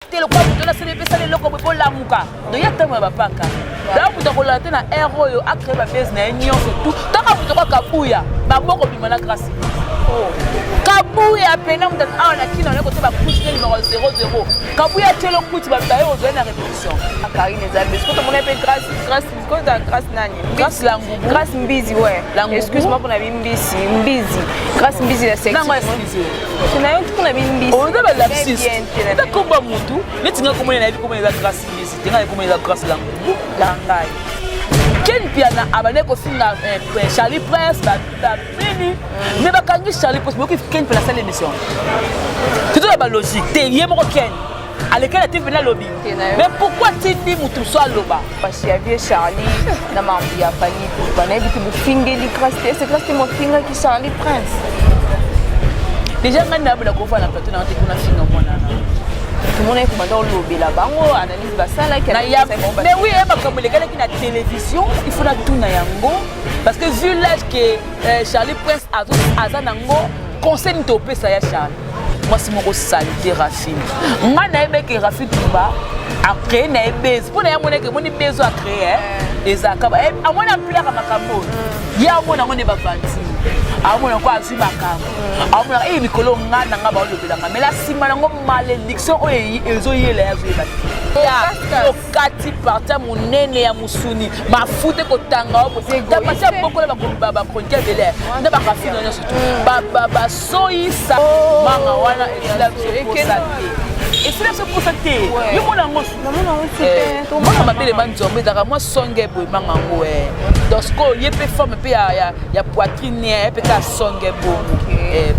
te le quoi vous donner c'est le loko pour la muka donc ya tellement ba paka là vous to la te na héros yo a créer ba business nyonso tout tant que vous to kabuya ba boko bimana grâce Kabouya peine on a qui dans le côté va coucher numéro 00 Kabouya telo kuti ba bayo ozo na répétition Karine Ezalbe est-ce que tu m'appelles grâce nani grâce langu grâce mbizi ouais excuse-moi pour la mbizi grâce mbizi la section non excuse tu n'as tout na mbizi on a la lapsus ta komba mutu netinga komona na komona la grâce mbizi tinga komona la grâce langu langai Ken piana abane ko singa Charlie Prince ba mini mais ba kangi Charlie Prince beaucoup Ken pour la salle d'émission c'est tout la logique t'es yemo Ken à lequel tu venais lobby mais pourquoi tu dis mutu so loba parce qu'il y avait Charlie na mambi ya fali pour bana bitu bu fingeli grâce c'est grâce mon finger qui Charlie Prince déjà ngana bula ko fa na plateau na kuna finga mona tout le monde est commandant lobby là-bas analyse basala qui mais oui comme les gars qui na télévision il faut na tout na yango parce que vu l'âge que Charlie Prince a nango conseil ni topé ça ya Charlie moi c'est mon salité Rafine moi na ebe que Rafine Touba a créé na ebe pour na yamone que moni bezo a créé les akaba a mona plaire à makambo ya mona ngone ba vanti a mona ko azu makambo a mona mikolo ngana nga ba lobela mais la simana ngo malédiction o ezo yela ya zuba ya okati parta munene ya musuni mafute kotanga o ta pasa boko la ba kontia bele nda ba Rafine nyonso ba soisa manga wana et c'est là pour ça que yo mona ngosu mona mabele manzombe daka moi songe boy manga ngo donc ko yepe forme pe ya poitrine pe ka songe bo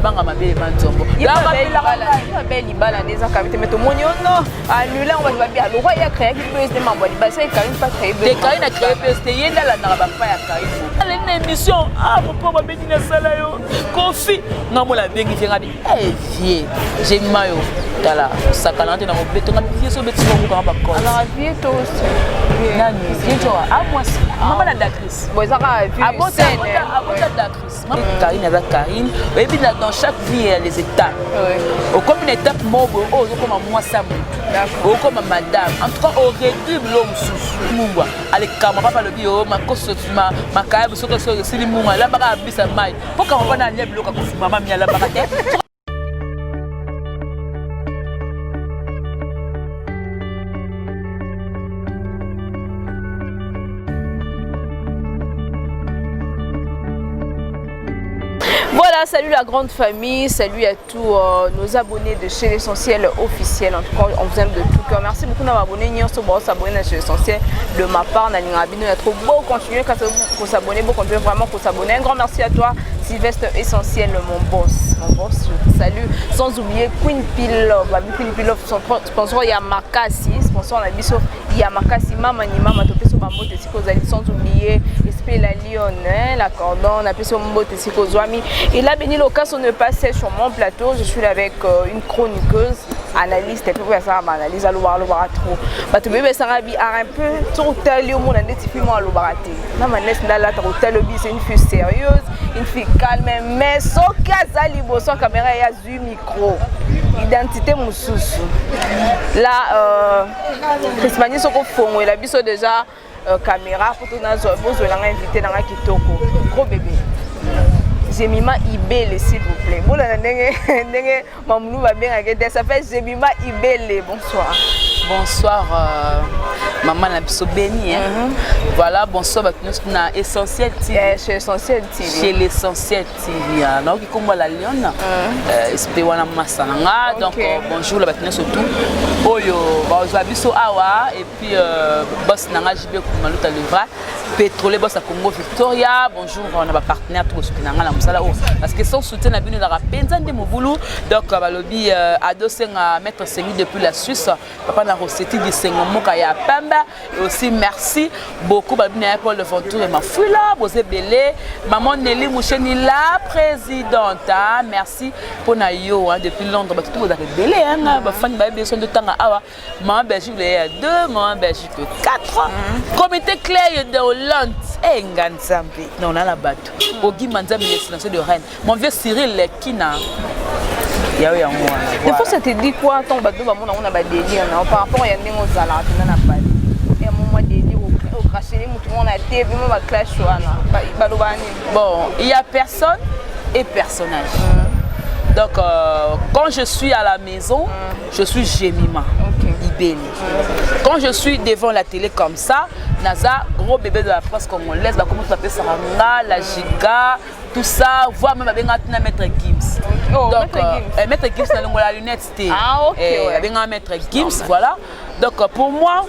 banga mabele manzombo la belle libala des activités mais tout monyo non annuler on va bien le roi il a créé qui peut se membre libala ça Karine pas créé de Karine a créé PST yenda la na ba pa ya Karine la émission pourquoi ba benina sala yo Kofi ngamo la bengi fenga bi vie j'ai mayo tala sakalante na mobeto nga vie so beti mo ko ba ko alors vie to nani vie to a moi si maman la d'actrice bon ça va vie abota d'actrice Karine avec Karine et puis dans chaque vie il y a les étapes au comme une étape mobo oh comme moi ça au comme madame en tout cas au réduire l'homme sous mungwa ale caméra pas le bio ma koso ma kaibu so sili mungwa la baka bisa mai pourquoi on va na lia bloka ko mama mia la baka te. Voilà, salut la grande famille, salut à tous nos abonnés de chez l'Essentiel officiel. En tout cas, on vous aime de tout cœur. Merci beaucoup d'avoir abonné. Nous sommes s'abonner à chez l'Essentiel de ma part. Il y a trop beau continuer pour s'abonner, beau continuer vraiment pour s'abonner. Un grand merci à toi, Sylvestre Essentiel, mon boss. Mon boss, salut. Sans oublier Queen Pilove. Queen Pilove, sponsor Yamakasi, sponsor la biso Yamakasi, Mama ni Mama Topé sur Bambo Tessiko, sans oublier Esprit la Lyon, la Cordon, la Pesso Mbo Tessiko Zoami. Et là, béni l'occasion ne passer sur mon plateau. Je suis là avec une chroniqueuse, analyste, et puis ça va analyse à l'oubar trop. Bah tu bébé ça va un peu trop tel au monde un détifiment à l'oubarati. Non mais laisse là trop tel c'est une fille sérieuse, une fille calme, mais sans cas à libo sans caméra et à du micro. Identité moussousou. Là Christmanie sont au fond et la biso déjà caméra pour tout notre besoin invité dans la kitoko. Gros bébé. Jemima Ibele s'il vous plaît. Bon la ndenge mamnou va bien regarder ça fait Jemima Ibele. Bonsoir. Bonsoir maman la biso béni voilà bonsoir nous na Essentiel TV chez Essentiel TV chez l'Essentiel TV donc comme la Lyon espé wana masanga donc bonjour la batine surtout oyo ba biso awa et puis boss nanga jibe ko maluta livra pétrole boss à Congo Victoria bonjour on a ba partenaire tout ce nanga la musala parce que sans soutien na bino la penza de mobulu donc ba lobby adossé à maître Sengi depuis la Suisse papa na recette du Sengomoka ya Pamba et aussi merci beaucoup babina Paul Le Ventoux et ma fille là Bosé Belé maman Nelly Moucheni la présidente merci pour na yo depuis Londres ba tout vous avez belé ba fan ba besoin de temps awa maman Belgique il y a 2 maman Belgique 4 comité clair de Hollande et Nganzambi non on a la bateau Ogi Manzambi l'excellence de Rennes mon vieux Cyril Lekina ya oyo yango wana. Des fois ça te dit quoi ton bateau ba mona on a ba délire non par rapport à ndenge ozala tena na bali. Et à moment délire au cracher les tout le monde a été puis moi ba clash wana. Ba lo bani. Bon, il y a personne et personnage. Donc quand je suis à la maison, je suis Jemima. Ibeli. Quand je suis devant la télé comme ça, Naza, gros bébé de la presse congolaise, bah comment tu appelles Saranga, la Giga, tout ça, voire même avec un maître Gims. Oh, donc maître Gims dans la lunette c'était. Ah ok. Avec un maître Gims, voilà. Donc pour moi,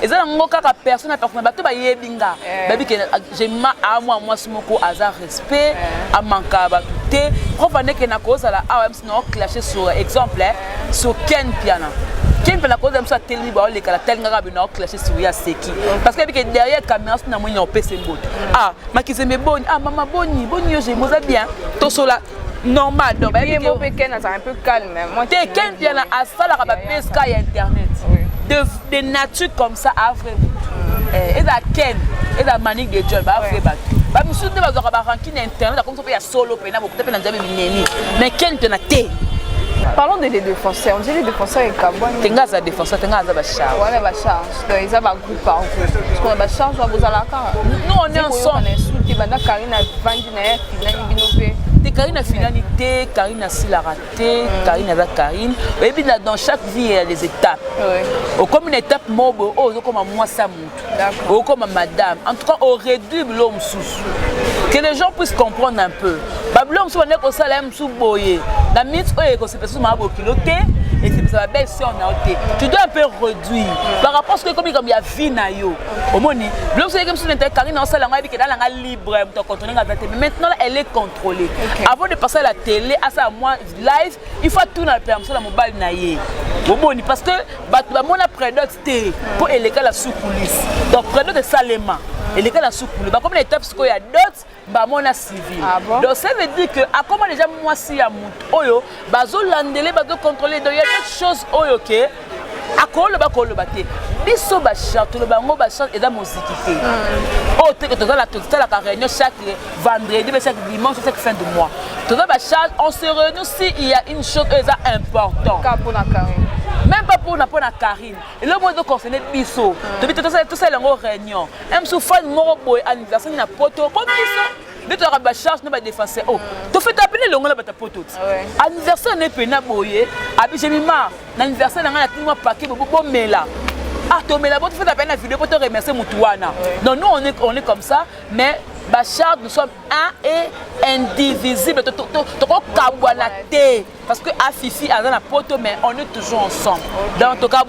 et ça n'a pas personne à personne. Bateau ba yebinga. Baby que j'ai ma à moi smoko hasard respect, à manka ba tout. Profane que na cause la AOM sinon clasher sur exemple sur Ken Piana. Ken Piana cause comme ça tellement ba les kala tel ngara bino clasher sur ya seki. Parce que derrière caméra na mo nyo PC mbot. Ah, makizeme boni, ah maman boni, boni yo j'ai moza bien. To sola normal donc baby mo pe Ken ça un peu calme moi. Te Ken Piana a ça la ba PSK et internet. De nature comme ça à vrai. Et la Ken, et la manique de John ba vrai bateau. Ba musu de bazaka ba ranking internet comme ça peut y a solo pena beaucoup de pena nzabe mineni. Mais Ken te na te. Parlons des défenseurs. On dit les défenseurs et Kabouani. Tenga za défenseur, tenga za ba charge. Ouais, ba charge. Donc ils ont ba groupe par groupe. Parce qu'on a ba charge wa bozalaka. Nous on est ensemble. Insulté banda Karina vandi na ya finani binope. Te Karine a finalité, Karine a si la raté, Karine a Karine. Et puis dans chaque vie il y a des étapes. Au comme une étape mobo, oh comme moi ça monte. Oh comme madame. En tout cas au réduit l'homme sous. Que les gens puissent comprendre un peu. Babylone soit né comme ça l'aime sous boyer. La minute où c'est personne m'a kiloté et c'est ça belle si on a ôté. Tu dois un peu réduire par rapport à ce que comme il y a vie na yo. Au moni, l'homme c'est comme si l'intérêt Karine en salle en habit que dans la libre pour contrôler la tête. Mais maintenant elle est contrôlée. Avant de passer à la télé, à ça moi live, il faut tout dans la permission la mobile na yé. Au moni parce que bah mon après d'autres pour éléguer la sous coulisse. Donc près de Salema. Et les gars la soupe bah comme l'étape ce qu'il y a d'autres bah mon a civil. Donc ça veut dire que à comment déjà moi si ya mut oyo bazo landele bazo contrôler donc il y a des choses oyo OK akolo ba te biso ba charte le bango ba charte et da musique oh te que toza la réunion chaque vendredi chaque dimanche chaque fin de mois toza ba charte on se réunit si il y a une chose important même pas pour la Karine et le mode de concerner biso tout ça la réunion même sous fan moro boy anniversaire na poto comme biso de toi ba charge ne ba défenser oh tu fais t'appeler le ngala ba ta poto anniversaire ne pena boye abi j'ai mis ma anniversaire na ngala timo paquet bo mela ah to mela bo tu fais t'appeler la vidéo pour te remercier mutuana non nous on est comme ça mais Bachar, nous sommes un et indivisible. Parce que à Fifi, à la poto, mais on est toujours ensemble. Dans tout cas,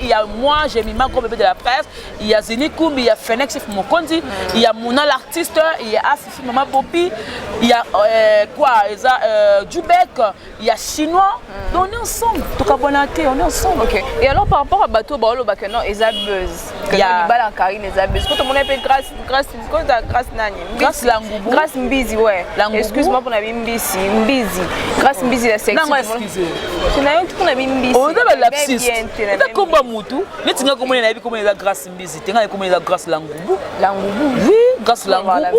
il y a moi, j'ai mis ma gros bébé de la presse, il y a Zeni Koumbi, il y a Fenex Mokondi, il y a Mouna l'artiste, il y a Fifi Maman Bopi, il y a Dubek, il y a Chinois. On est ensemble. Tout cas, on est ensemble. Ok. Et alors par rapport à Bateau Baolo Bakeno, ils ont buzz. Il y a Bala Karine, ils ont buzz. Quand on appelle grâce Langoubou. Grâce Mbizi, ouais. Excuse-moi pour la Mbizi. Mbizi. Grâce Mbizi, la section. Non, excusez. Tu n'as pas pour la Mbizi. On a la lapsus. Tu as combat Moutou. Mais tu as comment il a vu comment il a grâce Mbizi. Tu as comment il a grâce Langoubou. Langoubou. Oui, grâce Langoubou.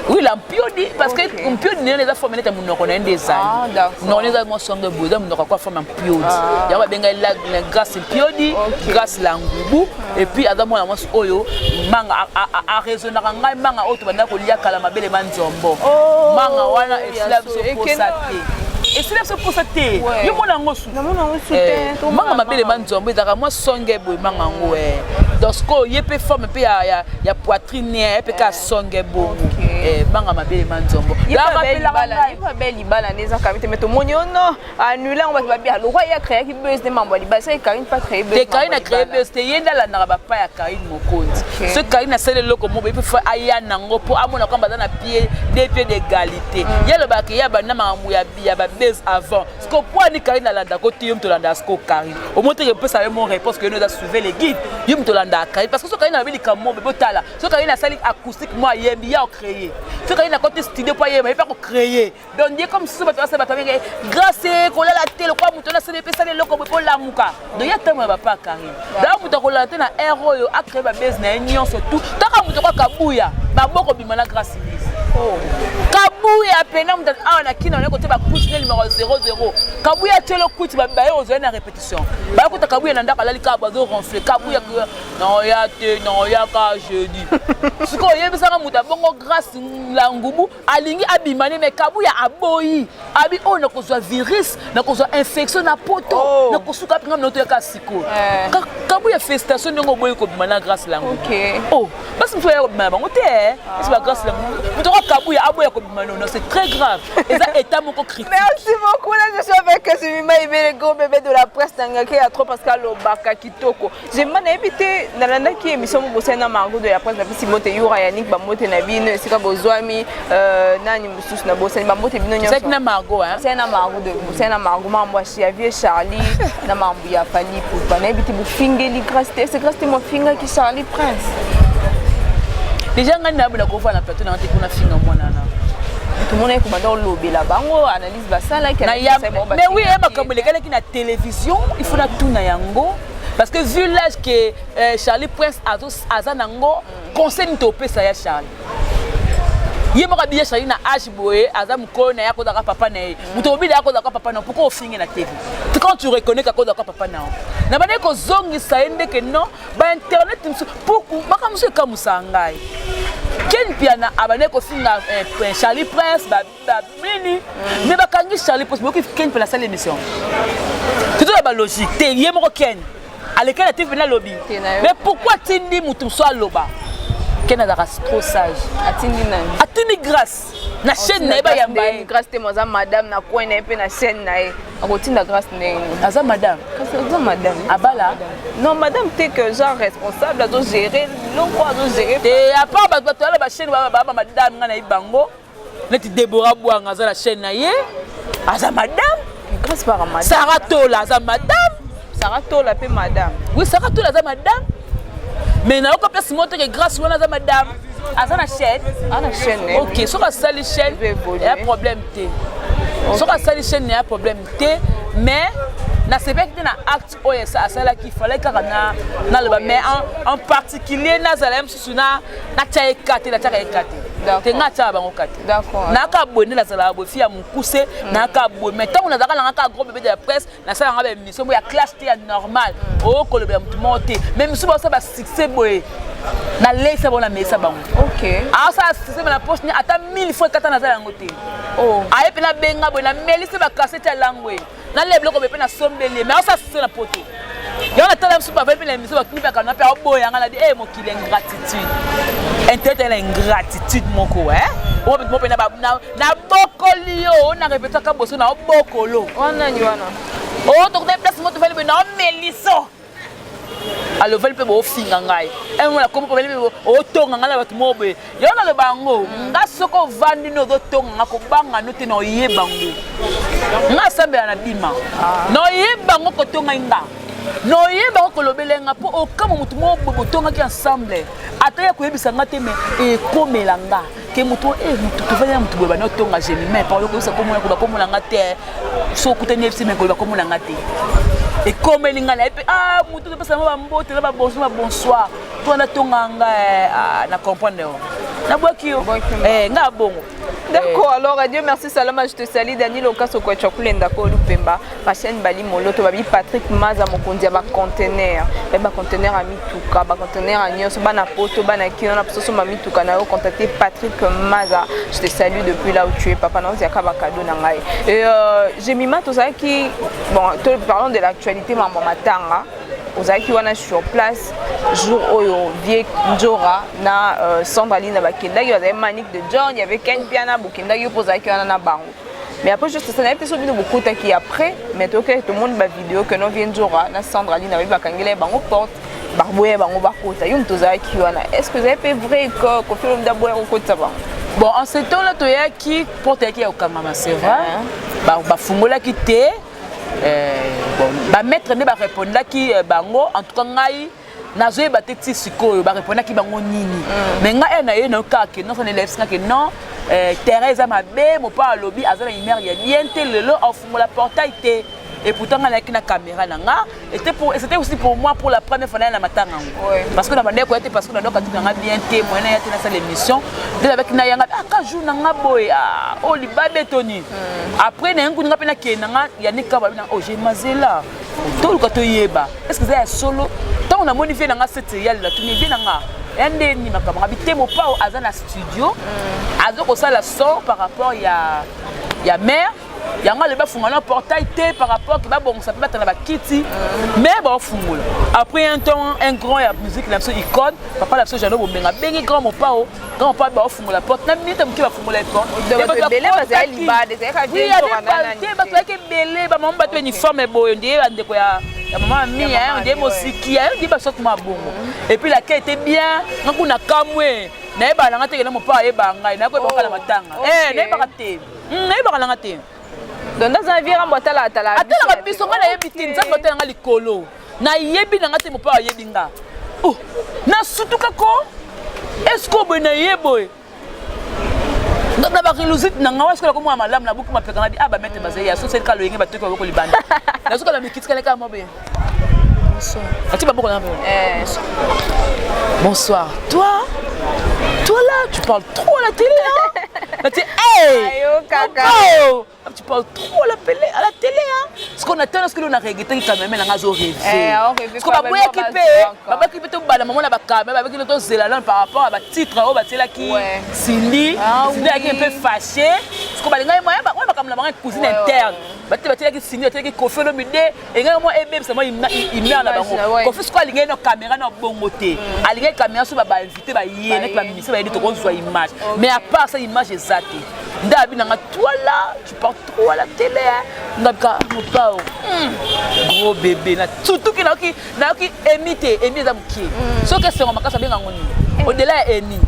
Oui, l'ampiodi, parce que l'ampiodi n'est pas formé à mon nom des années. Non, les allemands sont de Bouddha, nous n'avons pas formé un piodi. Il y a la grâce piodi, grâce Langoubou, et puis Adam Amos Oyo, manga a raisonné, manga autre, Banakolia Kalamabel et Manzombo. Manga wana et Slav pour sa et c'est là pour ça te yo mona ngosu manga mabele manzombo ezaka moi songe boy manga ngwe donc ko yepe forme pe ya poitrine pe ka songe bo manga mabele manzombo ya belle libala neza kamite meto monyono annuler on va bien le roi a créé qui buzz des membres libala c'est Karine pas créé buzz Karine a créé buzz te yenda la na ba pa ya Karine Mokonzi ce Karine a sele loko mo be fa aya nango po amona kwa bazana pied des pieds d'égalité ya le ba ya bana mangu ya ba avant. Ce qu'on peut dire Karine Alanda côté yum tolanda sko Karine. Au moins tu peux savoir mon réponse que nous a suivi les guides. Yum tolanda Karine parce que ce Karine avait dit comme mon botala. Ce Karine a sali acoustique moi yembi ya créé. Ce Karine a côté studio pas yembi pas créer. Donc dire comme ça ça va grâce qu'on a la télé quoi mutona c'est des ça les loko pour la muka. Donc ya tellement va pas Karine. Là muto ko la na héros a créé ba base na union surtout. Taka muto ko kabuya. Ba boko bimana grâce Kabuya pena muta na kina on côté ba couche numéro 00. Kabuya telo couche ba baye ozo na répétition. Ba ko ta kabuya nanda kala lika ba zo ronfler. Kabuya non ya te non ya ka jeudi. Siko yebisa ka muta bongo grâce la ngubu alingi abimane mais kabuya aboyi. Abi on na ko zo virus, na ko zo infection na poto, na ko suka pinga no to ka siko. Kabuya festation ngo boyi ko bimana grâce la ngubu. OK. Oh, basi mtu ya bimana ngote c'est pas grâce la ngubu. Muto kabuya aboya ko non, c'est très grave. Et ça est mon critique. Merci beaucoup. Là, je suis avec Sumima Ibé, le gros bébé de la presse Tangaki à trop Pascal Obaka Kitoko. J'ai mal invité dans la qui émission Bosena Margot de la presse na Simote Yura Yannick Bamote Nabine Sika Bozwami Nani Musus na Bosena Bamote Bino Nyon. C'est na Margot hein. C'est na Margot de Bosena Margot moi Chiavier Charlie na Mambuya Fali pour pas inviter bu fingeli grâce c'est grâce mon finger qui Charlie Prince. Déjà ngana na ko fa na plateau na te kuna finga mwana na. Tout le monde est commandé au lobby là-bas. On analyse ça là. Mais oui, il y a télévision, il faut tout na yango. Parce que vu l'âge que Charlie Prince a zanango, conseil de topé ça ya Charlie. Il m'a dit Charlie na âge boé, azam ko na yako daka papa na. Mutobi da yako daka papa na. Pourquoi on finit na TV? Quand tu reconnais qu'ako daka papa na. Na bane ko zongi saende que non, ba internet pourquoi maka muso kamusangai. Ken piana abane ko finga Charlie Prince ba mini mais ba kangi Charlie Prince boki ken pela sa l'émission tout la logique te yemo ken aleka la TV na lobby mais pourquoi tindi mutu so loba ken a trop sage atindi grâce na chaîne na ba yamba grâce te moza madame na coin na pe na chaîne na akotinda grâce ne aza madame abala non madame t'es que genre responsable à gérer non quoi à gérer et à part ba chaîne ba madame na ibango neti Deborah Bouanga za la chaîne na ye aza madame grâce par madame Sarah Tola aza madame Sarah Tola pe madame oui Sarah Tola aza madame mais na ko place montre que grâce wana aza madame aza na chaîne OK so ka sali chaîne il y a problème té so ka sali chaîne il y a problème té mais na c'est pas que na acte oyo ça ça qu'il fallait que na le mais en particulier na zalem susuna na tchaekate la tchaekate tenga tcha bango kate d'accord na ka bonne la zala bo fia mukuse na ka bonne mais tant on a zaka na ka gros bébé de la presse na ça nga émission ya clash té normal o ko le mutu monter même si ça ba succès boy na laisse bon na mesa bango OK ah ça c'est na poste ni ata 1000 fois kata na zala ngote oh aye pe na benga boy na melise ba cassette ya langwe na le bloc be na sombele mais ça c'est na poto yo na tala super pe na mission ba clip ka na pe boya nga na di mo kile ingratitude internet la ingratitude moko on peut na bokolio na répéter ka boso na bokolo wana ni wana oh to de place mo to fele na meliso alors vele pe bo finga ngai mo la comme problème o tonga ngala batu mobe yo na le bango nga soko vandi no do tonga ko banga no te no yebango nga sambe na bima no yebango ko tonga inga no yebango ko lobelenga po o kama mutu mobe tonga ki ensemble ataya ko yebisa ngate me e komelanga ke mutu mutu to vele mutu boba no tonga jemi mais par le ko sa ko mo ko mo ngate so kuteni epsi me ko ba ko mo ngate et comme elle ngala et puis mutu de pesa ba mbote la ba bonsoir to na tonganga na comprendre na boki nga bongo d'accord alors Dieu merci Salama je te salue Daniel Okaso kwa chokulenda ko lupemba pa chaîne bali moloto babi Patrick Maza mokondia ba conteneur a mituka ba conteneur a nyoso bana poto bana kino na poso ma mituka na yo contacter Patrick Maza je te salue depuis là où tu es papa na ziaka ba cadeau na ngai et j'ai mis mato ça qui bon parlons de l'actualité maman matanga ozaki wana sur place jour oyo vie Njora na Sandraline bakendaki bazali Manique de John il y avait Ken Piana bokendaki pozaki wana na bango mais après juste ça n'avait pas so bino bokutaki après mais tout le monde ba vidéo que non vie Njora na Sandraline avec bakangela bango porte barboye bango bakota yo mtozaki wana est-ce que c'est vrai que kofilo mdaboye kokota ba bon en ce temps là toyaki porte yaki ya okamama c'est vrai ba fungola ki té bon ba maître ne ba répondre qui bango en tout cas ngai nazoye ba teti sikoyo ba répondre qui bango nini mais ngai na ye na ka ke non ça ne lève que non Thérèse mabe mo pa lobby azana imère ya bien te lelo en fungola portail te et pourtant on a une caméra nanga c'était aussi pour moi pour la première fois na matanga parce que na bande ko était parce que na doka tout nga bien témoigner ya tena ça l'émission de avec na yanga ka jour nanga boy oh libabe toni après na ngunga pe na kenanga ya nika ba oh j'ai mazela tout le to yeba est-ce que c'est solo tant on a modifié nanga cette yale la tuni bien nanga ende ni makamera bitemo pa azana studio azoko ça la son par rapport ya mère yanga le ba fungana portail té par rapport que ba bon ça peut battre na ba kiti mais ba fungula après un temps un grand ya musique la icône papa la jano bomenga bengi grand mon pa ba fungula porte na minute mki ba fungula porte de belé ba libade c'est ka bien to na ba to ke belé ba mamba to uniforme boyo ndiye andeko ya maman mi hein ndiye mosiki hein ndiye ba sote ma bongo et puis la quai était bien ngakuna kamwe na eba na ngate ke na mo pa eba ngai na ko ba kala matanga na eba kate na eba kala ngate donc dans un vieux rambo atala biso ngala yebi nzambe otala nga likolo na yebi na ngate mo pa yebi nga oh na sutuka ko est-ce que bo na yebo na ba kilusite na ngawa sikola ko mwa malamu na buku mapeka na bi aba mete bazai ya so c'est ka lo yenge batoko ko libanda na sikola mikitska ka mo be bonsoir ati baboko na bonsoir toi là tu parles trop à la télé hein là tu hey tu parles trop à la télé hein ce qu'on attend ce que l'on a regretté quand même na ngazo rêver parce que baba qui peut to bala maman na ba caméra avec le to zela par rapport à ba titre au ba tela qui Cindy qui est un peu fâché parce que balinga moi ba comme la cousine interne ba tela qui Cindy tela qui Kofi Olomide et nga moi ebe c'est moi il met na bango Kofi quoi linga na caméra na bongoté alinga caméra so ba invité ba yé na ba ministre ba yé to ko image mais à part ça image exacte ndabi na toi là tu parles trop à la télé ndabka mopao gros bébé na surtout qui na ki émité za mukie so que c'est makasa benga ngoni au-delà eni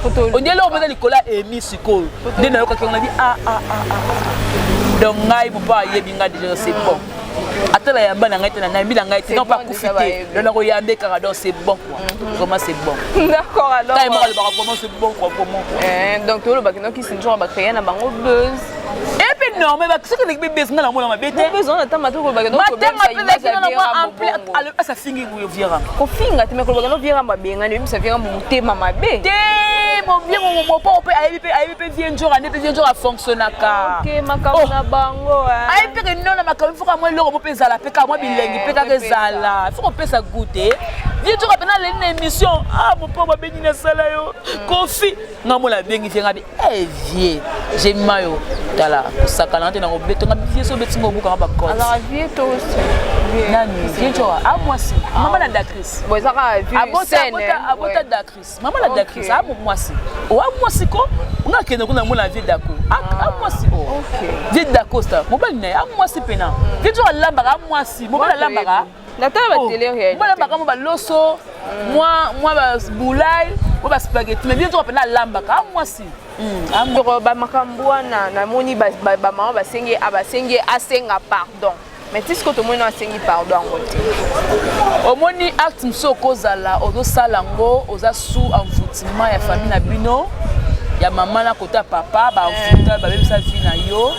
on dit là on va Nicolas émi siko ndena yoka ki on a dit donc ngai mopao yebinga déjà c'est bon atala yamba na ngai tena na mbi na ngai non pas profiter donc on yambe car donc c'est bon quoi comment c'est bon d'accord alors quand moi le bara comment c'est bon quoi comment donc tout le bakino qui s'enjoue ba créer na bango buzz et puis non mais ce que les bébés sont dans la bête besoin d'attendre mato ko bakino ko ça fingi vous vira ko finga te me ko bakino vira ba benga ne ça vira mon tema mabe mon bien mon pas on peut AIP vient jour année vient jour à fonctionner ka OK makamo na bango AIP que non na makamo faut moi loko mo pesa la peka moi bilengi peka kezala faut qu'on pesa goûter vient jour apena la émission mon pauvre béni na sala yo Kofi ngamo la bengi vient ngabi vieux j'ai mayo tala sakala na ngobeto ngabi vieux so betingo buka ba code alors vieux to nani vient jour moi si maman la Dacris bon ça ka vieux scène abota Dacris maman la Dacris moi si moi si ko nga kende kuna mo la vie dako moi si vie dako sta mo ba na moi si pena vie jour lambaka moi si mo ba lambaka Natala ba télé réel. Moi lambaka mo ba loso moi ba boulay mo ba spaghetti mais bien jour pena lambaka moi si donc ba makambwa na moni ba maman ba sengi asenga pardon mais est-ce que tout le monde a sengi pardon au moni acte msoko zala ozo salango oza sous envoûtement ya famille na bino ya maman na kota papa ba envoûta ba même sa vie na yo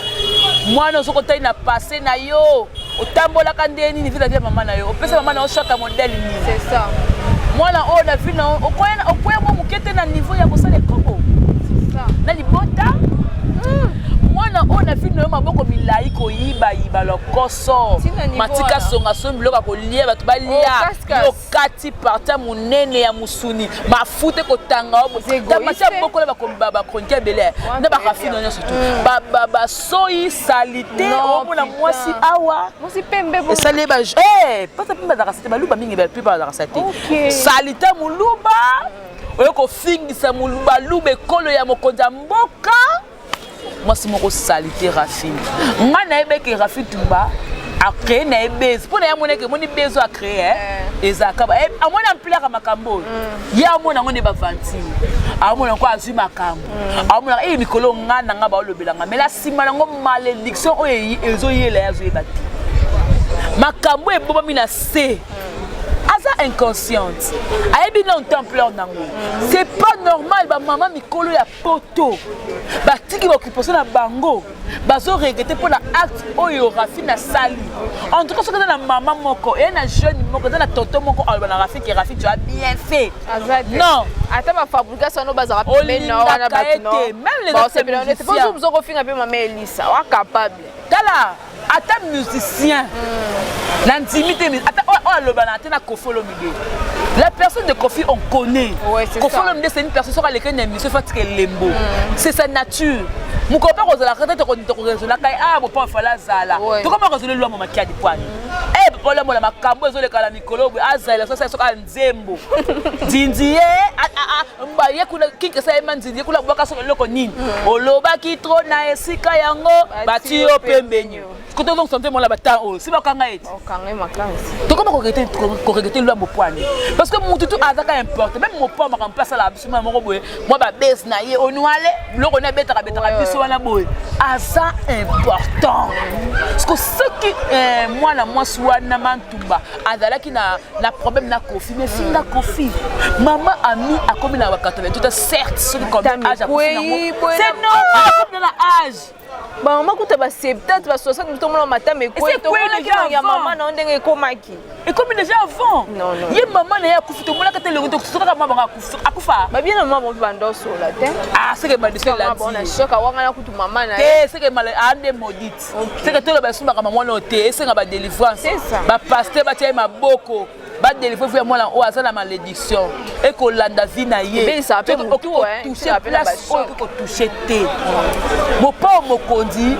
moi no soko tai na passé na yo otambola kandeni ni vida ya maman na yo opesa maman na chaque modèle ni c'est ça moi na o na vie na okoya mo mukete na niveau ya kosala kongo c'est ça na libota mwana ona fino maboko milai ko yiba lokoso matika songa so biloko kolia bato balia yo kati parta munene ya musuni mafute ko tanga obo tamata boko la ba konkia bele na ba kafino nyo surtout ba soyi salité obo na mwasi awa mwasi pembe bo esale ba pata pembe da kasete baluba mingi ba plupart da kasete salité muluba oyo ko fingisa muluba lube kolo ya mokonza mboka moi c'est mon salité Rafine moi na ebe que Rafine Tumba a créé na ebe pour na mona que moni bezo a créé ezaka ba a mona ampleur makambo ya mona ngone ba vanti a mona ko azui makambo a mona mikolo ngana nga ba olobelanga mais la sima ngo malédiction o ezo yela yazo ebati makambo eboba mina se aza inconsciente. Ayebi na templeur nango. C'est pas normal ba maman mikolo ya poto. Ba tiki ba occupation na bango. Bazo regretter pour la acte oyo Rafi na sali. En tout cas, ce que na maman moko et na jeune moko na tonton moko na Rafi tu as bien fait. Non. Attends ma fabrication no bazara mais non na ba non. Même les c'est pas vous vous finir avec maman Elisa, wa capable. Tala, ata musicien. L'intimité na Kofi Olomide. La personne de Kofi on connaît. Ouais, Kofi Olomide c'est une personne sur laquelle il y a lembo. C'est sa nature. Mon copain Rosa la tête on raisonner kai ah bon pas fala zala. To comment raisonner loi mama kia di poani. Eh problème la makambo zo le kala mikolo azala so ka nzembo. Dindie mbaye kuna kike sa ema dindie kula boka so loko nini. Oloba ki tro na esika yango bati yo pembenyo. Koto donc santé mon la bata o. Si ba kanga eti. O kanga makansi. To comment correcter loi mo poani. Parce que mon tutu azaka importe même mon pas ma place la bisuma mo boye. Moi ba bes na ye onuale loko na beta wana boy asa important parce que ce qui moi la moi soit na mantumba azala ki na problème na Kofi mais si na Kofi maman ami a comme na 80 tout certes ce comme âge c'est normal comme la âge ba maman kuta ba 70 ba 60 tout le matin mais quoi to na ya maman na ndenge komaki et comme déjà avant non ye maman na ya Kofi to mona ka tele to soka maman akufa ba bien maman ba ndoso la te ah c'est que ba de la bon na choka wanga na kutu maman na c'est que mal ande maudite c'est que to ba sumba ka maman no te c'est nga ba délivrance ba pasteur ba tie maboko ba délivrer pour moi là o azana malédiction et ko landa vie na ye mais ça peut toucher place ko toucher te mo pas mo kondi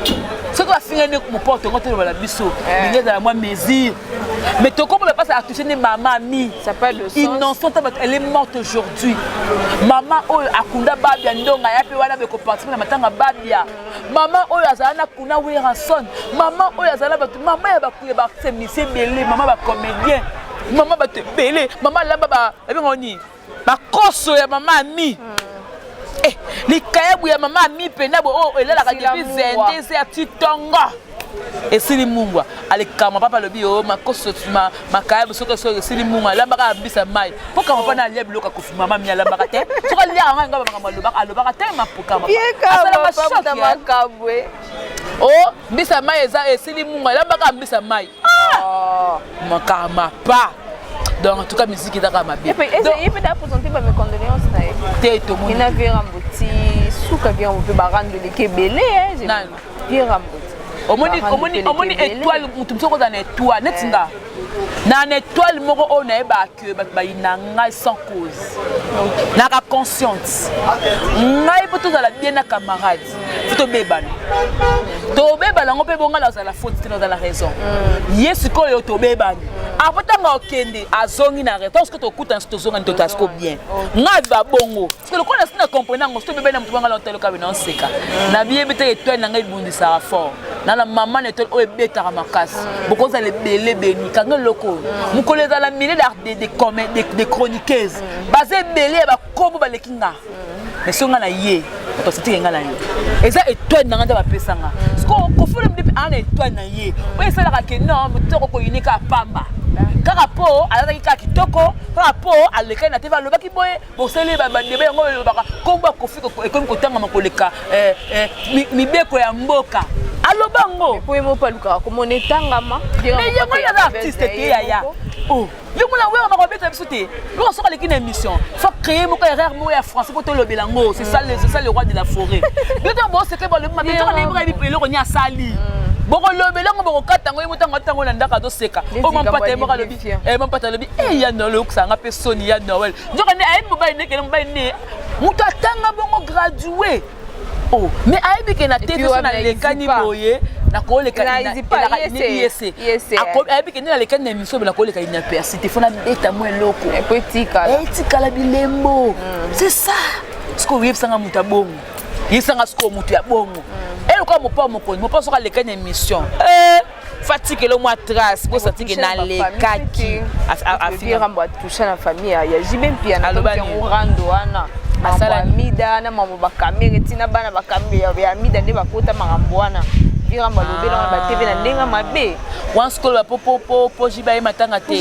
ce que va finir mon porte quand on va la biso il dans moi mesure mais to comme le passe à toucher ni maman mi ça pas de sens innocente elle est morte aujourd'hui maman o akunda babia ndonga ya pe wana be ko participer na matanga babia maman o azana kuna we ranson maman o azana ba maman ya ba kuye ba semise belé maman ba comédien maman ba te belé maman lamba ba e ngoni ba koso ya maman mi eh likayebu ya maman mi pena bo o elela ka depuis zende c'est atitonga esili mungwa alikama papa lobi o makoso makayebu soko so esili mungwa lamba ka mbisa mai poka mpa na lebi loka Kofi mama mi lamba ka te soko lia nga ngaba maloba aloba ka te mapuka mama asala papa makabwe oh mbisa mai eza esili mungwa lamba ka mbisa mai ah makama pa donc en tout cas musique est ma bien. Et peut présenter mes condoléances na. Tout monde. Il n'a vu Ramboti, souka vient on peut barrande de l'équebelé hein. Non. Bien Ramboti. Omoni étoile mutu msoko za étoile netinga. Na étoile moko on na ba que ba inanga sans cause. Na ka conscience. Ngai poto za la bien na camarade. Faut bebana. To bebana ngo pe bonga la la faute dans la raison. Yesu ko yo to bebana. Apotanga okende azongi na réponse que to kuta stozonga to tasko bien. Ngai ba bongo. Parce que le connaît na comprendre ngo to bebana mutu banga la hôtel ka bena seka. Na bien bete étoile na ngai bundisa fort. Na la maman étoile o ebeta makasi. Boko za le belé béni kanga loko. Mukole za la milliers de chroniqueuses. Basé belé ba kobo ba lekinga. Mais songa na ye. To siti nga na ye. Eza étoile na nganda ba pesanga. Parce que ko fulu mdipi ana étoile na ye. O esala ka ke non mutu ko unika pamba. Kaka po alata kika kitoko kaka po aleka na teva lobaki boye bosele ba bandebe ngo lobaka komba Kofi ko ekomi kotanga makoleka mibeko ya mboka alobango po emo paluka ko monetangama mais yango ya artiste te ya oh yomula wewe makobeta biso te lo soka leki na émission faut créer moko erreur mo ya français pour to lobelango c'est ça le roi de la forêt bientôt bo c'est que ba le matin to na ibra bi eloko nya sali boko lobelango boko katango yemutango tango na ndaka do seka o mampata emoka lobi mampata lobi ya no lo kusanga pe soni ya Noël njoka ne ayi mobile ne kele mobile ne mutu atanga bongo gradué oh mais ayi bi ke na tete so na lekani boye na ko leka ina yese ako ayi bi ke na lekani na miso na ko leka université fona beta mo eloko etika la bilembo c'est ça ce que oui sanga muta bongo yisanga sko mutu ya bongo et ko mo pa mo ko mo pa so ka lekani émission fatigue le mois trace pour sentir que na le kaki a finir Rambo toucher la famille ya jibem pia na rando ana asala mida na mambo ba kamera tina bana ba kamera ya mida nde bakota makambo wana vira malobe na ba TV na ndenga mabe wan skol ba po jiba matanga te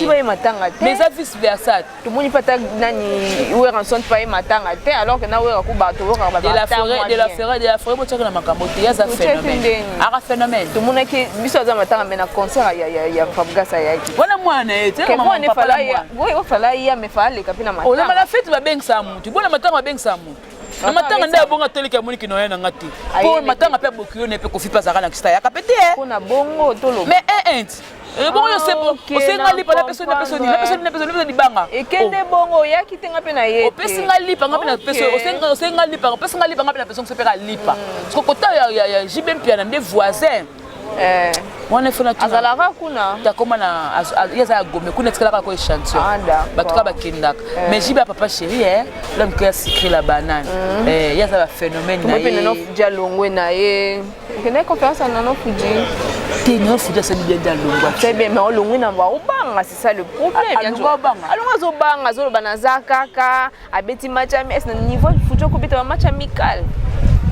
mais ça vice versa tout moni pata nani we ranson pa matanga te alors que na we ku ba to ka ba de la forêt mo tshaka na makambo te ya za phénomène ara phénomène tout moni ke biso za matanga mais na concert ya Fabgasa ya ki wana mwana ete ke mo ne fala ya we o fala ya me fala ka pina matanga o na la fête ba bengsa mutu bona matanga ba bengsa mutu na matanga nda bonga tolika moni kino yana ngati po matanga pe bokyo ne pe kofi pa zaka na kista ya kapete kuna bongo tolo mais bon yo c'est osenga lipa la personne di banga ekende bongo ya kitenga pe na ye opesinga lipa nga pe na personne osenga lipa opesinga lipa nga pe na personne se peka lipa parce que kota ya jibem pia na des voisins wana fona tu azalaka kuna ta koma na yaza gome kuna tikala ko échantillon batuka bakindaka mais jiba papa chéri l'homme qui a sucré la banane yaza ba phénomène na ye no dialongwe na ye kene confiance na no fuji tino fuji ça bien dialongwe c'est bien mais olongwe na ba obanga c'est ça le problème bien sûr alonga zo banga zo banaza kaka abeti match mais est niveau fuji ko beta match amical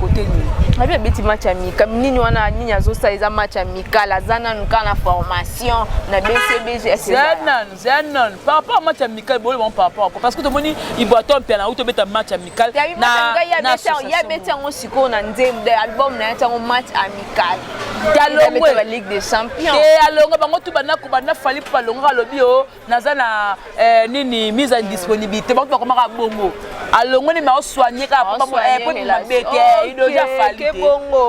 côté ni abi abeti match amical nini wana nini azosa eza match amical azana nkana formation na BCBG Zenon par rapport à match amical bon par rapport parce que tout moni iboato pia na uto beta match amical na ya beti ngo siko na nzembe album na ya match amical talongwe la Ligue des Champions alonga bango tu bana fali pa longa lobi o nazana nini mise en disponibilité bango komaka bongo alongo ni ma soigner ka pa mo po na bete déjà fali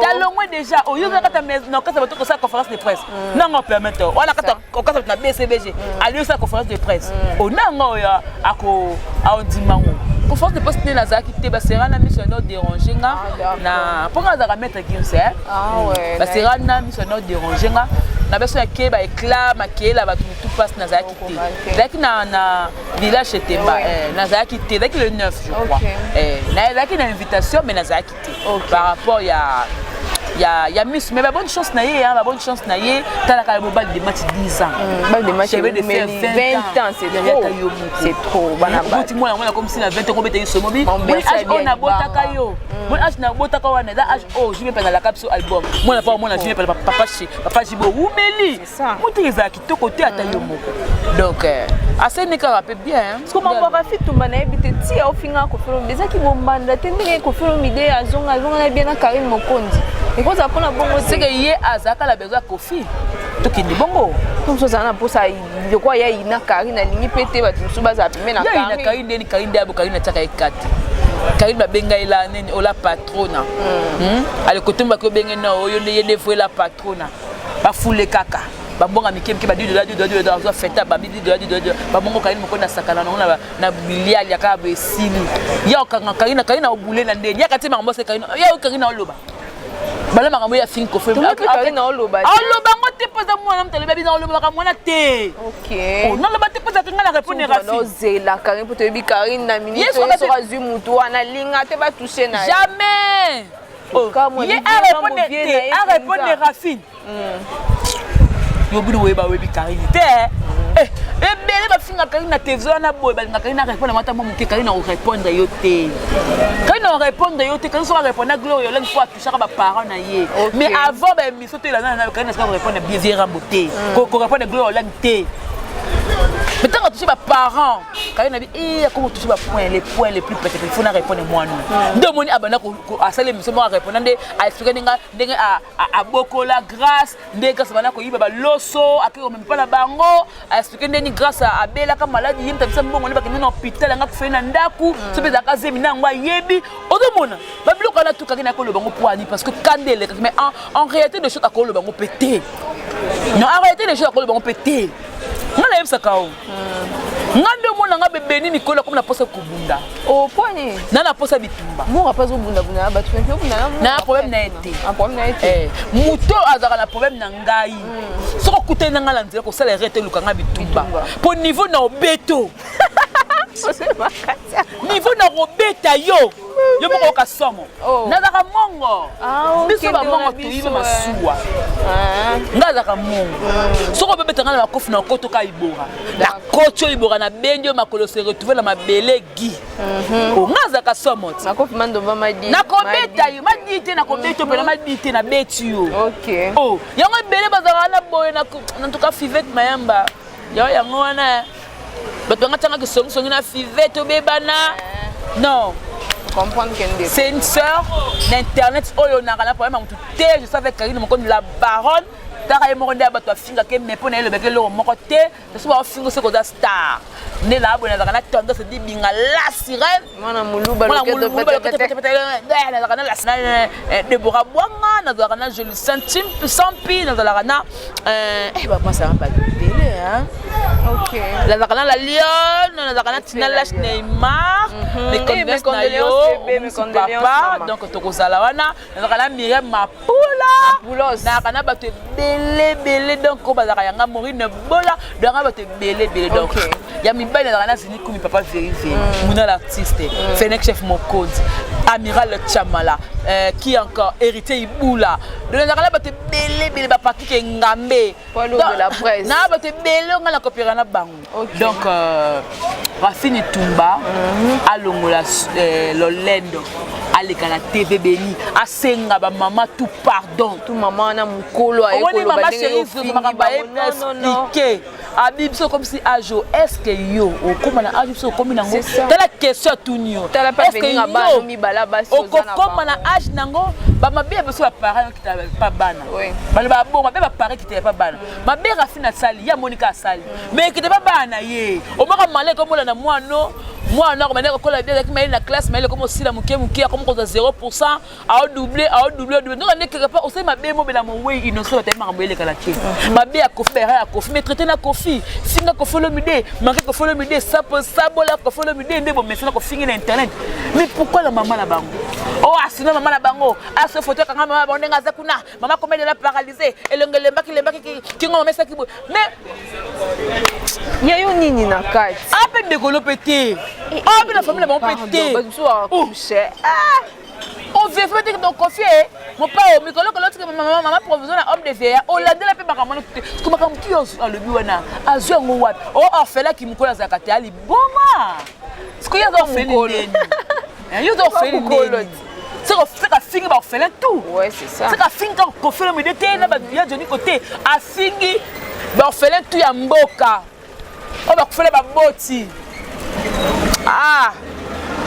talongwe déjà o yoza kata na kata bato ko sa conférence de presse nango permettre wala kata ko kata na BCBG ali sa conférence de presse o nango ya ako aondimango conférence de presse na zaki te basera na mission no déranger nga na ponga za mettre qui c'est ouais basera na mission no déranger nga na beso ya ke ba éclat makela ba tout passe na zaki te zaki na village Temba na zaki te zaki le 9 je crois na zaki na invitation mais na zaki te par rapport ya miss mais bonne chance na ye bonne chance na ye tala ka bal de match 10 ans bal de match 20 ans c'est trop bana ba tu moi comme si na 20 ans ko beta so mobi on a botaka yo mon âge na botaka wana da âge je vais pas dans la capsule album moi na pas moi na je vais pas papa jibo umeli mutu ezaki to côté ata yo moko donc assez ka rappelle bien comment on va faire tout bana ebite ti au finga ko fero déjà ki bombanda tendenge ko fero mide azonga na bien na Karine Mokondi et quand ça prend la bongo c'est que hier azaka la besoin kofi to kindi bongo comme ça na posa de quoi ya ina Karine na lingi pété ba tout ba za pime na Karine ni Karine abo Karine taka ekati Karine ba benga ila neni ola patrona ale côté ba ko benga na oyo ne devrait la patrona ba foule kaka babonga mikemke ba dido zo feta ba dido babongo Karine moko na sakana na bilial ya ka besili ya okanga Karine obule na ndeni ya katima ngomose Karine ya Karine oloba bala makambo ya fin ko fe Karine oloba ngote poza mwana mtaloba bina oloba ka mwana te OK non loba te poza kinga na répondre Rafi no zela Karine pour te bi Karine na minute so azu mutu wana linga te ba toucher na jamais il a répondre Rafi yo budu weba webi Karine te ebele bafinga Karine na télévision na boy balinga Karine na répondre mata mo muke Karine na répondre yo te Karine na répondre yo te Karine so répondre Gloire yo lengi fois toucher ba parents na ye mais avant ba émission te la na Karine na répondre bien vieux ramboté ko répondre Gloire lengi te mais tant que toucher ba parents Karine na bi comment toucher ba les points les plus petits il faut na répondre moi non demoni abana ko asale émission mo répondre nde a expliquer ndenge a boko la grâce ndenge grâce bana ko yiba ba loso akiko même pas na bango a expliquer ndeni grâce à bela ka maladie yimta bisa mbongo ne bakina na hôpital nga kufena ndaku so beza ka zemi na ngwa yebi odomona ba biloko na tuka kina ko lo bango poani parce que kandele mais en réalité de choses akolo bango pété non en réalité de choses akolo bango pété ngala yebisa kao ngande mona nga bebe ni mikola comme na posa kubunda o poani na posa bitumba mo nga pas bunda bunda ba tu peux bunda na problème na été un problème na été muto azaka na problème na ngai soko kutena ngala nzela ko sala rete lukanga bitumba po niveau na obeto niveau na robeta yo yo moko ka somo nazaka mongo biso ba mongo tuyiba masuwa nazaka mongo soko bebeta ngana bakofi na koto ka ibora na koto ibora na bendio makolo se retrouver na mabele gi nazaka somo makofi mandomba madi na kobeta yo madite na kobeta pela madite na beti yo OK yango bele bazaka na boye na en tout cas Fivette Mayamba yango wana bato ngatanga ke songi na Fivette obebana non comprendre que c'est une sœur d'internet oyo na kana problème mutu te je savais Karine moko la baronne taka emokonde bato afinga ke mepo na elobeke lo moko te so ba fingo se ko da star ne la bona kana tendance di binga la sirène mwana muluba loketo na kana la sirène Deborah Bwanga na kana joli centime sans pi na kana ba penser à pas télé hein OK la kana la Lyon na kana Tina Lash Neymar mes condoléances papa donc tokozala wana na kana Myriam Mapula na kana bato belé donc ko bazaka yanga Maureen Bola donc bato belé donc ya mibali na kana zini kumi papa vérifié muna l'artiste Fenech chef Mokonzi Amiral Chamala qui encore hérité Ibula donc na kana bato belé ba parti ke ngambe de la presse na bato belé ngala kopira na bango donc Rafini Tumba alongola Lolendo aleka na TV Beni asenga ba mama tout pardon tout maman na mukolo ayekolo ba ndenge makamba expliquer abibso comme si ajo est-ce que yo okoma na ajo so komi nango tala question tunio est-ce que yo mi bala basi ozana okoma na age nango ba mabe beso ba parents qui pas bana ba ba bon mabe ba parents qui pas bana mabe Rafina sali ya Monica sali mais qui pas bana ye o maka malé comme la na mwano moi on a remené ko la bien avec mais na classe mais comme aussi la muke comme ko 0% a doubler donc on est quelque part aussi ma bé mo bela mo we innocent tellement ngambele kala ke ma bé a kofi ya kofi mais traiter na kofi singa ko follow mide marqué ko follow mide sabola ko follow mide ndebo mais na ko fingi na internet mais pourquoi la maman la bango oh asina maman la bango a ce photo kanga maman bango ngaza kuna maman comme elle est paralysée elongele mbaki ki ngoma mesa kibo mais yayo nini na kati ape ndekolo pété ah mais la famille va péter on veut faire des confier mon père mais quand l'autre maman provisoire homme de vieillard on l'a déjà fait maman comme comme qui on le buana azongo wat oh orphelin qui mukola zakate ali boma ce qu'il y a d'orphelin il y a d'orphelin c'est qu'on fait qu'à finir par orphelin tout ouais c'est ça c'est qu'à finir qu'on fait le méditer là il y a Johnny côté à finir orphelin tout ya mboka on va faire ba boti ah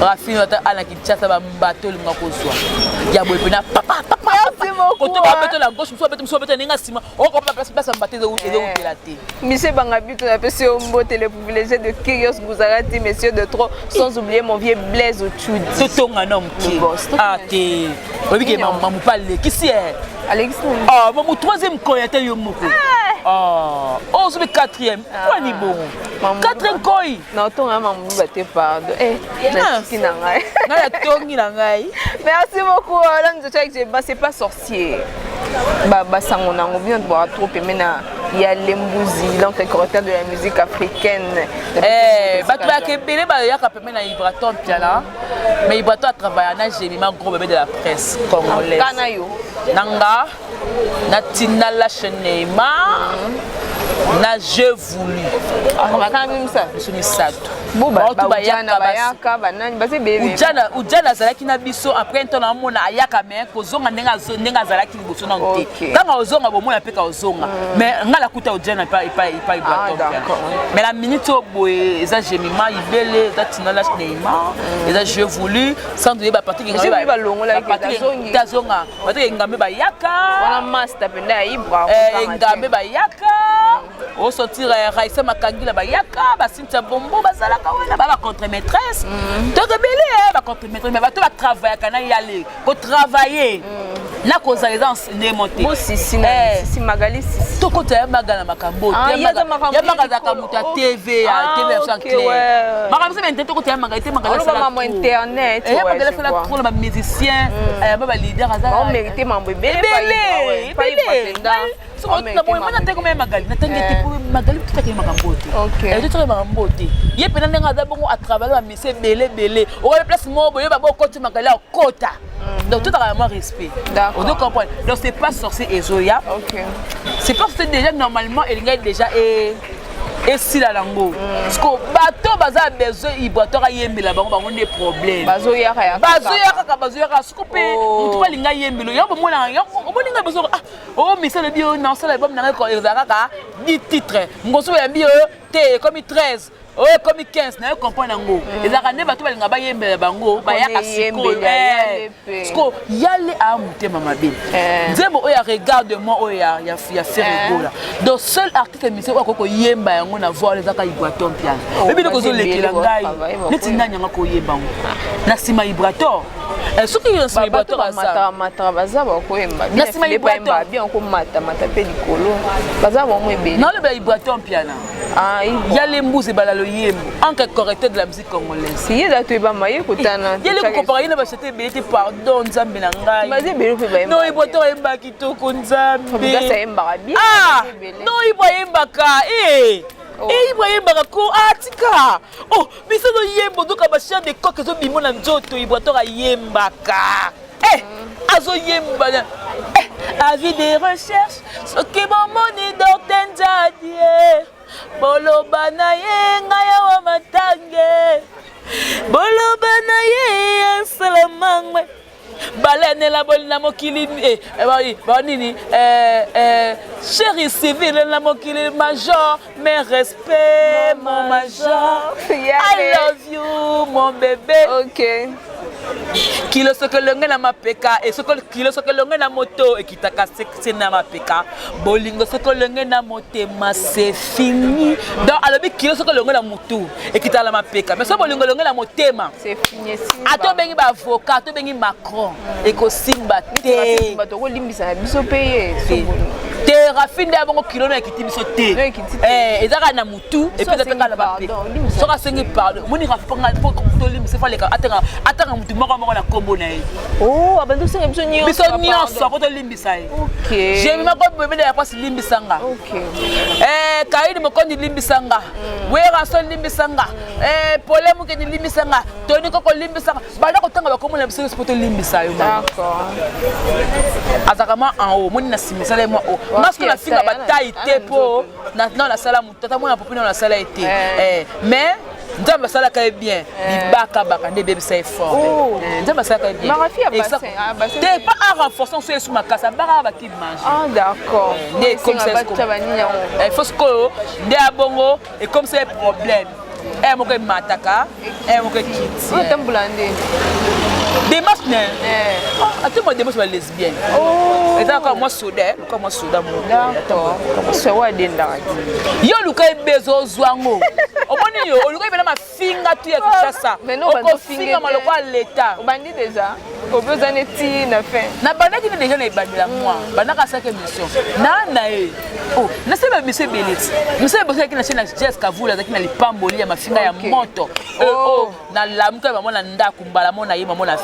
Rafine ana kichasa ba mbato linga kozwa ya boye pena papa merci beaucoup koto ba beto la gauche so beto ninga sima o ko place mbate zo telate monsieur Bangabito na pesi ombo télé privilégié de Kyrios Guzarati monsieur de trop sans oublier mon vieux Blaise Ochudi totonga nom ki ah te obi ke mamu parler qui c'est Alex ah mon troisième coyote yo moko ah on se met quatrième quoi ni bon quatrième koi na tonga mamu baté pardon merci beaucoup là nous étions c'est pas sorcier sango nango bien de boire trop mais na ya Lembouzi donc le correcteur de la musique africaine bato ba kebele ba ya ka pemé na Ibraton piala mais Ibraton a travaillé na Jemima gros bébé de la presse congolaise kana yo nanga na Tina Lash Neymar na je voulu makana bim ça sumi sato buba bayaka banani basi bébé ujana zalaki na biso après temps na mona ayaka mais kozonga ndenga zalaki liboso na nte kanga ozonga bomona peka ozonga mais ngala kuta ujana pa mais la minute au boye eza Jemima ibele eza Tina Lash Neymar eza je voulu sans doute ba partie ngambe ba longola tazonga bato ngambe bayaka wana master penda ibra ngambe bayaka au sortir Raissa Makangila bayaka ba Cynthia Bombo bazalaka wana ba contre maîtresse to rebelle ba contre maîtresse mais bato ba travailler kana y aller ko travailler na koza les enseignements bo sisi Magali sisi to kota magana makambo ya magaza kamuta TV ya TV sans clair makambo c'est maintenant to kota Magali te Magali ça maman internet Magali fait la trop ba musicien ba leader azala on mérite mambo belé na boye mana te comme Magali na tangete Magali tout à makambote. OK. Tout à makambote. Yé pendant nga d'abord à travailler à monsieur belé. On va place mo boye ba côté Magali à kota. Donc tout a vraiment respect. D'accord. On doit comprendre. Donc c'est pas sorcier Ezoya. OK. C'est parce que déjà normalement il y a déjà et si la lango parce que bateau baza besoin ibratoire yembela bango bango des problèmes bazoya kaka scope mutu balinga yembelo yambo mona obolinga besoin oh mais ça le bio non ça l'album na ko ezaka 10 titres ngoso ya bio te comme 13 oh comme 15 na comprendre ngo ezaka ne bato balinga ba yembela bango ba yaka siko parce que yale a mutema mabe nzembo oya regarde-moi oya ya faire gola donc seul artiste musique ko yemba yango na voix les aka ibraton piano et bien ko zo lekela ngai neti ndanya ngako yemba ngo na sima ibraton ce qui est sima ibraton ça mata baza ba ko yemba na sima ibraton bien ko mata pe likolo baza ba mo ebele non le ibraton piano il y a les mouses et balalo yembo en quelque correcteur de la musique congolaise si yeda to ba maye kutana il y a les comparer na ba c'était belé pardon nzambe na ngai baze belé pe ba yemba non ibraton yemba kitoko nzambe bigasa yemba bien non ibraton ka Ibrahim Barako atika oh biso no yembo doka ba chant de coq zo bimo na nzoto Ibraton yembaka azo yemba avis de recherche ce qui bon moni d'ortenzadie boloba na ye ngaya wa matange boloba na ye salamangwe balene la bonne na mokili nini chéri civil la mokili major mes respects mon major I love you mon bébé OK kilo soko longe na mapeka et soko kilo soko longe na moto et kitaka c'est na mapeka bolingo soko longe na motema c'est fini donc alobi kilo soko longe na mutu et kitala mapeka mais so bolingo longe na motema c'est fini ato bengi ba avocat to bengi Macron et ko simba te bato ko limbisa biso payer te rafinde abongo kilo na ekiti biso te ezaka na mutu et puis ezaka na mapeka so ka sengi pardon moni rafanga to limbisa fa leka atanga mutu moko na kombo na ye oh abandu senga biso nyonso ko to limbisa ye OK j'ai mis ma ko bébé ya pas limbisanga OK kaidi mokondi limbisanga wera so limbisanga polemu ke limbisanga toni ko limbisanga bala ko tanga ba kombo na biso poto limbisa yo d'accord azakama en haut moni na simisa le mo parce que la finga bataille te po na la sala mutata mona popina na sala été mais Nzamba sala ka bien bibaka baka ne bébé ça est fort Nzamba sala ka bien Marafi a bassin t'es pas en renforçant sur makasa bara ba ki mange d'accord né comme ça il faut que ndé abongo et comme c'est problème mo ko mataka mo ko kiti on tambulande des masques né attends moi des masques lesbiennes et d'accord moi soda moi d'accord c'est wa denda yo luka bezo zwango omoni yo luka bena mafinga tu ya kishasa oko finga maloko à l'état obandi déjà obeza neti na fin na bandaki déjà na ibandela moi bandaka saka mission na na sema monsieur Beliti monsieur bosa ki na chena Jessica Vula zaki na lipamboli ya mafinga ya moto na lamuka ba mona ndaku mbala mona yima mona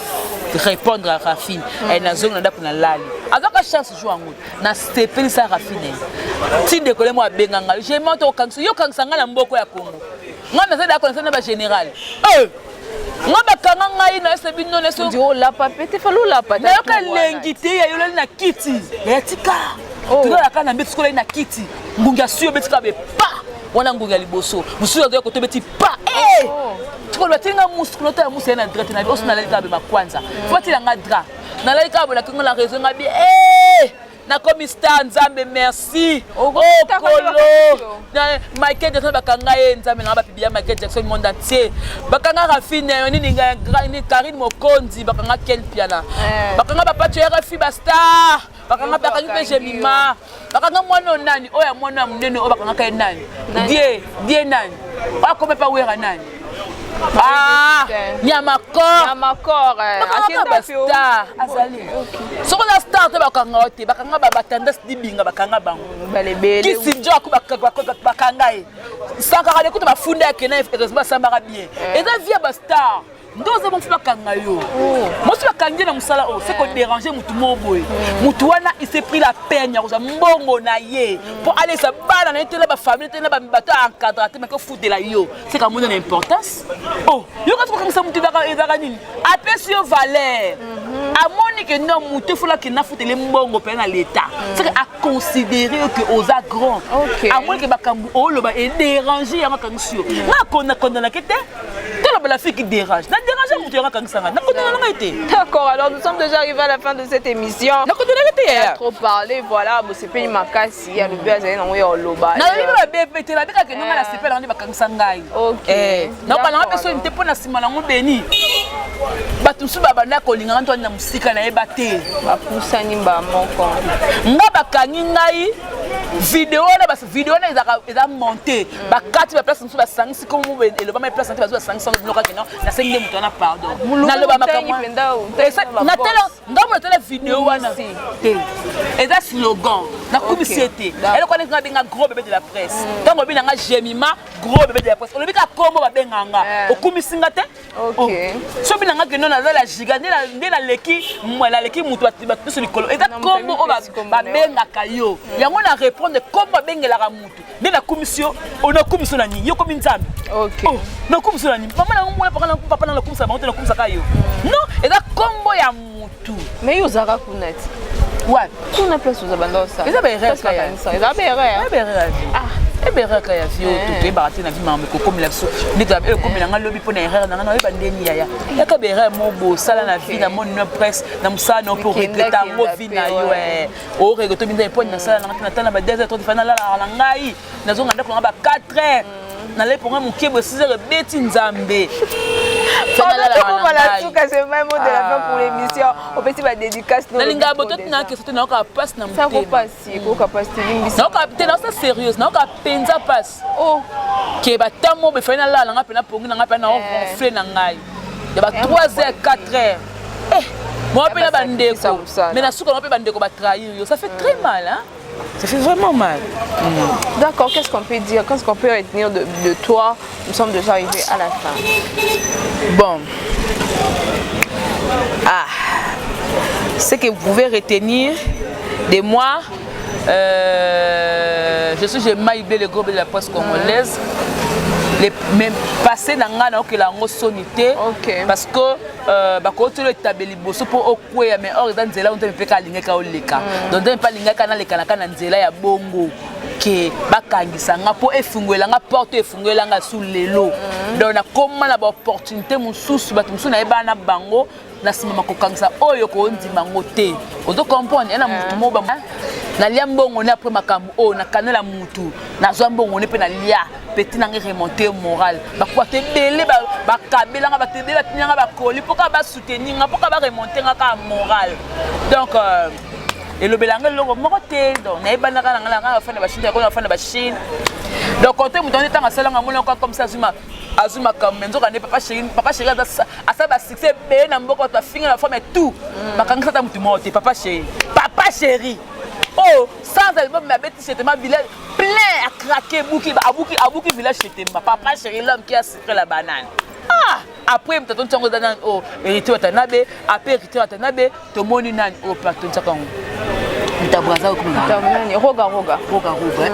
répondre à Rafine et na zone ndaku na lali azaka chance jour ngo na stepeli sa Rafine ti de kole mo abenganga j'ai monté au kanso yo kansanga na mboko ya Congo ngana za dako na ba général ngaba kanga ngai na sebi non eso ndio la papete falo la pata na yoka lengite ya yolo na kiti ya tika tuka kana mbetsi kola na kiti ngunga suyo betika be pa wana ngunga liboso musuyo ndio ko tobeti pa tuko batinga musu kunota ya musu na drete na biso na lalika be makwanza foti nga dra na lalika bo na kingo la raison ngabi na komi star Nzambe merci kolo na Michael Jackson bakanga ye Nzambe na ba pibia Michael Jackson monde entier bakanga Rafine nini ni Karine Mokonzi bakanga Ken Piana bakanga ba patio Rafi ba star bakanga bakangi pe Jemima bakanga mwana nani oya mwana munene o bakanga ka nani die nani akome pa wera nani Nyamakor akenda star azali soko na star te bakanga te bakanga batanda dibinga bakanga bango balebele kisi njoko bakanga e saka kale kuta bafunda ke na heureusement samba bien eza via ba star ndoza bon fuba kanga yo moi tu bakangé na musala c'est qu'on déranger mutu moboy mutu wana il s'est pris la peine ya koza mbongo na ye pour aller sa bana na tela ba famille tela ba bato encadrer mais que foutre la yo c'est comme une importance oh yo quand tu comme mutu baka nini après sur valeur amoni que non mutu fula ki na foutre le mbongo pe na l'état c'est à considérer que oza grand amoni que bakambu o lo ba déranger ya makangu sur na kona kete la fille qui dérange. D'accord, alors nous sommes déjà arrivés à la fin de cette émission. On a trop parlé, voilà, c'est pas une macasse, il y a le buzz, il y a un loba. Ok. Non, pas la personne n'était pas na béni. Batusu babanda kolinga Antoine na musika na ebate. Bapusani ba moko. Nga bakangi ngai vidéo na eza monté. Ba kati ba place musu ba sangisi comme mo ele ba ma place santé ba sangisa bloka kino na sengi mutu na pardon. Na loba makamwa. Na tela ngamo na tela vidéo wana. Te. Eza slogan na kubisete. Elle connaît nga benga gros bébé de la presse. Tango bi nga Jemima gros bébé de la presse. Olobi ka kombo ba benganga. Okumisinga te? OK. So bi nga keno na la giga nde la leki mutu batu sur likolo. Eza kombo o ba benga kayo. Yango na répondre kombo bengela ka mutu. Nde na commission ona commission na ni yo komi nzambe. OK. Na commission na ni. Mama na ngomwe papa na commission ba na commission kayo. Non, eza kombo ya mutu. Mais yo zaka kunati. Ouais. Kuna place aux abandosa. Eza ba erreur kaya. Eza ba erreur. Eza ba erreur. Ah. Ebere ka ya vie to te barati na vie mambe ko comme la biso ndika e comme na ngalobi pona erreur na ngana ba ndeni ya ya ka bere mo bo sala na vie na mon no presse na musana pour regretter mo vie na yo o regoto binda e pona sala na tana ba 2 heures to fana la ngai na zonga ndako ba 4 heures na le pour mon kiebo 6 heures beti nzambe. Voilà, tout c'est même mot de la fin pour l'émission. On peut dire dédicace. Na linga botot na que c'était na ka passe na ça faut passer, ko ka passer lingi. Na ka te na ça sérieux, na ka penza passe. Oh. Ke ba tamo be fana la nga pena pongi nga pena ronfler na ngai. Ya ba 3 heures 4 heures. Moi pena bandeko. Mais na suka na pe bandeko ba trahir, ça fait très mal hein. Ça fait vraiment mal. D'accord, qu'est-ce qu'on peut dire? Qu'est-ce qu'on peut retenir de toi? Nous sommes déjà arrivés à la fin. Bon. Ah. Ce que vous pouvez retenir de moi, je suis Jemima le groupe de la presse congolaise. Même passé dans la sonité parce que bakoto le tabeli boso pour okwe mais or dans nzela on te pe ka lingeka oleka donc on pas lingeka na leka na nzela ya bongo ke bakangisa nga po efungwela nga porte efungwela nga sous lelo donc na koma na ba opportunité mususu batu musu na eba na bango na sima kokangisa oyo ko ndima ngote ozo comprendre na mutu moba na lia mbongo ne après makambu o na kanela mutu na zo mbongo ne pe na lia petit na remonter moral ba kwa te belé ba kabela nga ba te belé tinyanga ba koli poka ba soutenir nga poka ba remonter nga ka moral donc et le belanga lo moko te donc na ebana kana nga fa na ba chine ko na fa na ba chine donc quand tu me donnes temps à cela nga comme ça azuma comme nzoka ne papa chéri asa ba succès be na mboko ta finga la femme et tout bakangisa ta mutu mote papa chéri oh sans album ma bête c'était ma village plein à craquer abouki village c'était ma papa chéri l'homme qui a sucré la banane ah après peut-être on dans oh hérité watanabe après hérité watanabe to moni nani oh plateau nsakango Mitabraza Tamani roga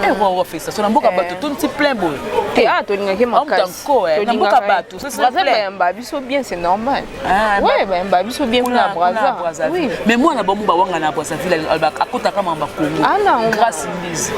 et roga festa so na mboka bato tout petit plein boy et ah to linga ke makasi na mboka bato c'est ça ba biso bien c'est normal ouais ba biso bien na Braza oui mais moi na bomu ba wanga na Brazzaville akota kama mba Congo grâce Lise